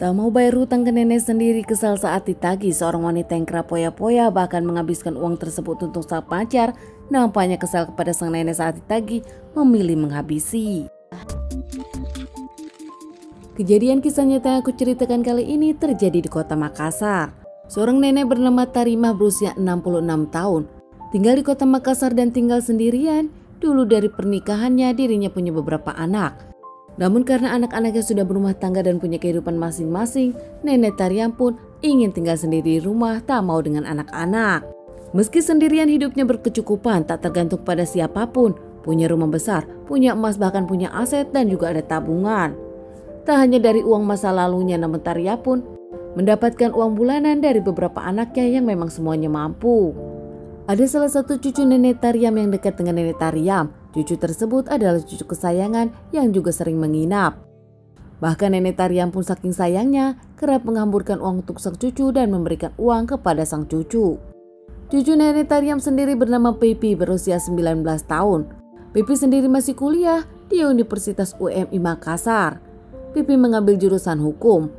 Tak mau bayar hutang ke nenek sendiri, kesal saat ditagih, seorang wanita yang kerap poya-poya bahkan menghabiskan uang tersebut untuk sang pacar. Nampaknya kesal kepada sang nenek saat ditagih, memilih menghabisi. Kejadian kisah nyata yang aku ceritakan kali ini terjadi di kota Makassar. Seorang nenek bernama Tarimah berusia 66 tahun. Tinggal di kota Makassar dan tinggal sendirian. Dulu dari pernikahannya dirinya punya beberapa anak. Namun karena anak-anaknya sudah berumah tangga dan punya kehidupan masing-masing, nenek Tariam pun ingin tinggal sendiri di rumah, tak mau dengan anak-anak. Meski sendirian hidupnya berkecukupan, tak tergantung pada siapapun, punya rumah besar, punya emas, bahkan punya aset dan juga ada tabungan. Tak hanya dari uang masa lalunya, namun Taria pun mendapatkan uang bulanan dari beberapa anaknya yang memang semuanya mampu. Ada salah satu cucu nenek Tariam yang dekat dengan nenek Tariam. Cucu tersebut adalah cucu kesayangan yang juga sering menginap. Bahkan nenek Tariam pun saking sayangnya kerap menghamburkan uang untuk sang cucu dan memberikan uang kepada sang cucu. Cucu nenek Tariam sendiri bernama Pipi berusia 19 tahun. Pipi sendiri masih kuliah di Universitas UMI Makassar. Pipi mengambil jurusan hukum.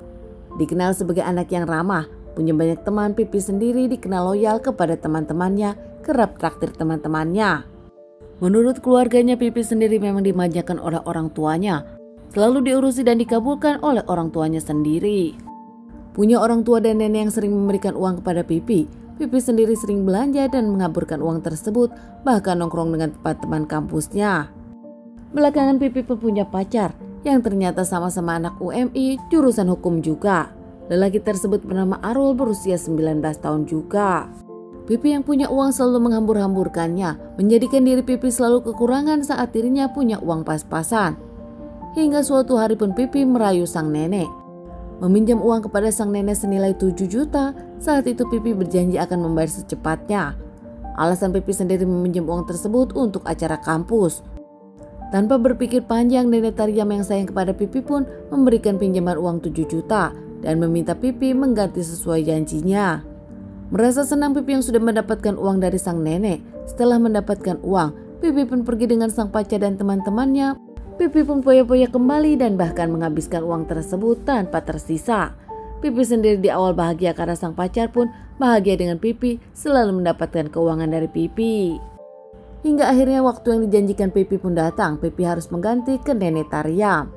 Dikenal sebagai anak yang ramah, punya banyak teman. Pipi sendiri dikenal loyal kepada teman-temannya, kerap traktir teman-temannya. Menurut keluarganya, Pipi sendiri memang dimanjakan oleh orang tuanya, selalu diurusi dan dikabulkan oleh orang tuanya sendiri. Punya orang tua dan nenek yang sering memberikan uang kepada Pipi. Pipi sendiri sering belanja dan mengaburkan uang tersebut, bahkan nongkrong dengan teman kampusnya. Belakangan Pipi pun punya pacar yang ternyata sama-sama anak UMI, jurusan hukum juga. Lelaki tersebut bernama Arul berusia 19 tahun juga. Pipi yang punya uang selalu menghambur-hamburkannya, menjadikan diri Pipi selalu kekurangan saat dirinya punya uang pas-pasan. Hingga suatu hari pun Pipi merayu sang nenek, meminjam uang kepada sang nenek senilai 7 juta. Saat itu Pipi berjanji akan membayar secepatnya. Alasan Pipi sendiri meminjam uang tersebut untuk acara kampus. Tanpa berpikir panjang, nenek Tariam yang sayang kepada Pipi pun memberikan pinjaman uang 7 juta dan meminta Pipi mengganti sesuai janjinya. Merasa senang Pipi yang sudah mendapatkan uang dari sang nenek. Setelah mendapatkan uang, Pipi pun pergi dengan sang pacar dan teman-temannya. Pipi pun poya-poya kembali dan bahkan menghabiskan uang tersebut tanpa tersisa. Pipi sendiri di awal bahagia karena sang pacar pun bahagia dengan Pipi, selalu mendapatkan keuangan dari Pipi. Hingga akhirnya waktu yang dijanjikan Pipi pun datang. Pipi harus mengganti ke nenek Tariam.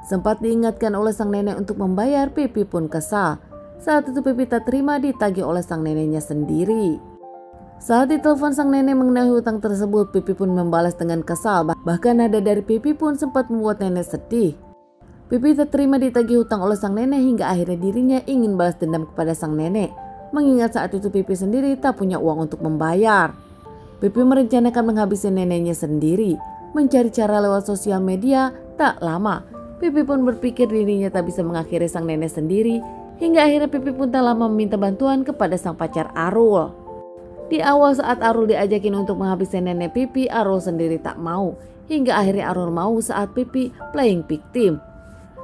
Sempat diingatkan oleh sang nenek untuk membayar, Pipi pun kesal. Saat itu Pipi tak terima ditagih oleh sang neneknya sendiri. Saat ditelepon sang nenek mengenai hutang tersebut, Pipi pun membalas dengan kesal. Bahkan nada dari Pipi pun sempat membuat nenek sedih. Pipi tak terima ditagih hutang oleh sang nenek hingga akhirnya dirinya ingin balas dendam kepada sang nenek. Mengingat saat itu Pipi sendiri tak punya uang untuk membayar. Pipi merencanakan menghabisi neneknya sendiri. Mencari cara lewat sosial media. Tak lama, Pipi pun berpikir dirinya tak bisa mengakhiri sang nenek sendiri. Hingga akhirnya Pipi pun tak lama meminta bantuan kepada sang pacar Arul. Di awal saat Arul diajakin untuk menghabisi nenek Pipi, Arul sendiri tak mau. Hingga akhirnya Arul mau saat Pipi playing victim.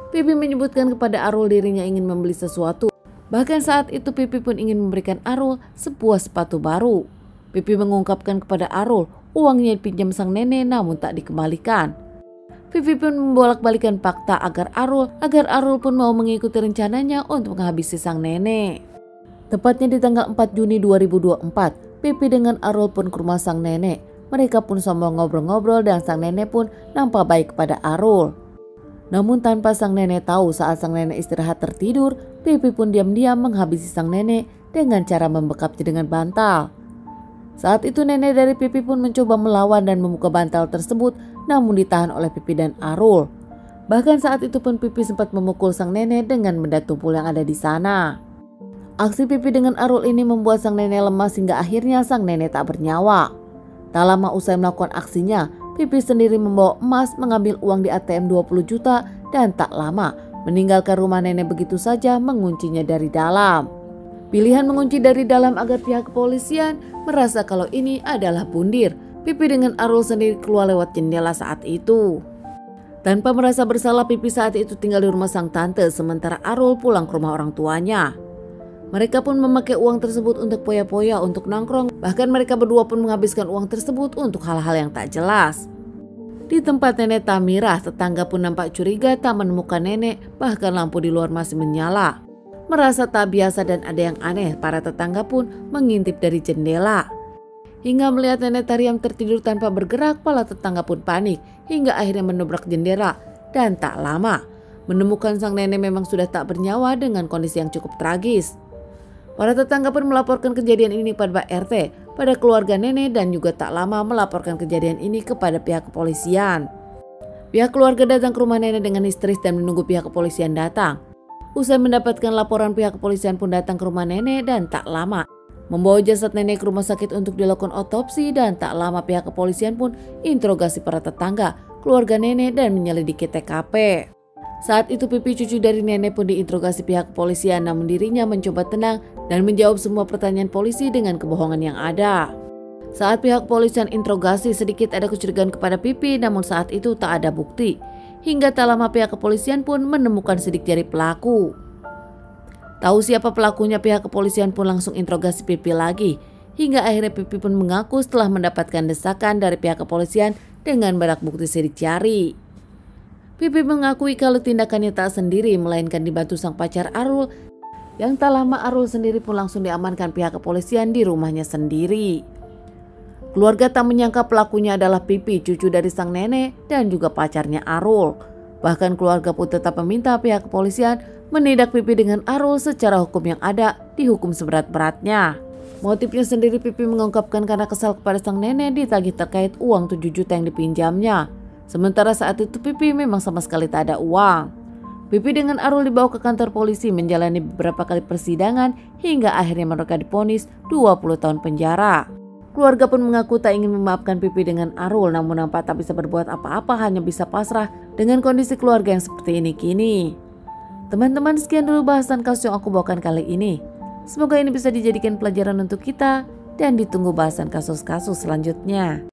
Pipi menyebutkan kepada Arul dirinya ingin membeli sesuatu. Bahkan saat itu Pipi pun ingin memberikan Arul sebuah sepatu baru. Pipi mengungkapkan kepada Arul uangnya dipinjam sang nenek namun tak dikembalikan. Pipi pun membolak-balikan fakta agar Arul pun mau mengikuti rencananya untuk menghabisi sang nenek. Tepatnya di tanggal 4 Juni 2024, Pipi dengan Arul pun ke rumah sang nenek. Mereka pun sombong ngobrol-ngobrol dan sang nenek pun nampak baik kepada Arul. Namun tanpa sang nenek tahu, saat sang nenek istirahat tertidur, Pipi pun diam-diam menghabisi sang nenek dengan cara membekapnya dengan bantal. Saat itu nenek dari Pipi pun mencoba melawan dan membuka bantal tersebut, namun ditahan oleh Pipi dan Arul. Bahkan saat itu pun Pipi sempat memukul sang nenek dengan benda tumpul yang ada di sana. Aksi Pipi dengan Arul ini membuat sang nenek lemas hingga akhirnya sang nenek tak bernyawa. Tak lama usai melakukan aksinya, Pipi sendiri membawa emas, mengambil uang di ATM 20 juta dan tak lama meninggalkan rumah nenek begitu saja, menguncinya dari dalam. Pilihan mengunci dari dalam agar pihak kepolisian merasa kalau ini adalah pundir. Pipi dengan Arul sendiri keluar lewat jendela saat itu. Tanpa merasa bersalah, Pipi saat itu tinggal di rumah sang tante, sementara Arul pulang ke rumah orang tuanya. Mereka pun memakai uang tersebut untuk poya-poya, untuk nongkrong. Bahkan mereka berdua pun menghabiskan uang tersebut untuk hal-hal yang tak jelas. Di tempat nenek Tamirah, tetangga pun nampak curiga tak menemukan nenek, bahkan lampu di luar masih menyala. Merasa tak biasa dan ada yang aneh, para tetangga pun mengintip dari jendela. Hingga melihat nenek Tariam tertidur tanpa bergerak, para tetangga pun panik hingga akhirnya mendobrak jendela dan tak lama menemukan sang nenek memang sudah tak bernyawa dengan kondisi yang cukup tragis. Para tetangga pun melaporkan kejadian ini pada Pak RT, pada keluarga nenek dan juga tak lama melaporkan kejadian ini kepada pihak kepolisian. Pihak keluarga datang ke rumah nenek dengan histeris dan menunggu pihak kepolisian datang. Usai mendapatkan laporan, pihak kepolisian pun datang ke rumah nenek dan tak lama membawa jasad nenek ke rumah sakit untuk dilakukan otopsi, dan tak lama pihak kepolisian pun interogasi para tetangga, keluarga nenek dan menyelidiki TKP. Saat itu pipi cucu dari nenek pun diinterogasi pihak kepolisian, namun dirinya mencoba tenang dan menjawab semua pertanyaan polisi dengan kebohongan yang ada. Saat pihak kepolisian interogasi, sedikit ada kecurigaan kepada pipi, namun saat itu tak ada bukti. Hingga tak lama pihak kepolisian pun menemukan sidik jari pelaku. Tahu siapa pelakunya, pihak kepolisian pun langsung interogasi pipi lagi. Hingga akhirnya pipi pun mengaku setelah mendapatkan desakan dari pihak kepolisian dengan barang bukti sidik jari. Pipi mengakui kalau tindakannya tak sendiri, melainkan dibantu sang pacar Arul. Yang tak lama Arul sendiri pun langsung diamankan pihak kepolisian di rumahnya sendiri. Keluarga tak menyangka pelakunya adalah pipi, cucu dari sang nenek dan juga pacarnya Arul. Bahkan keluarga pun tetap meminta pihak kepolisian menindak pipi dengan Arul secara hukum yang ada, dihukum seberat-beratnya. Motifnya sendiri pipi mengungkapkan karena kesal kepada sang nenek ditagih terkait uang 7 juta yang dipinjamnya. Sementara saat itu pipi memang sama sekali tak ada uang. Pipi dengan Arul dibawa ke kantor polisi menjalani beberapa kali persidangan hingga akhirnya mereka divonis 20 tahun penjara. Keluarga pun mengaku tak ingin memaafkan pipi dengan Arul, namun nampak tak bisa berbuat apa-apa, hanya bisa pasrah dengan kondisi keluarga yang seperti ini kini. Teman-teman, sekian dulu bahasan kasus yang aku bawakan kali ini. Semoga ini bisa dijadikan pelajaran untuk kita dan ditunggu bahasan kasus-kasus selanjutnya.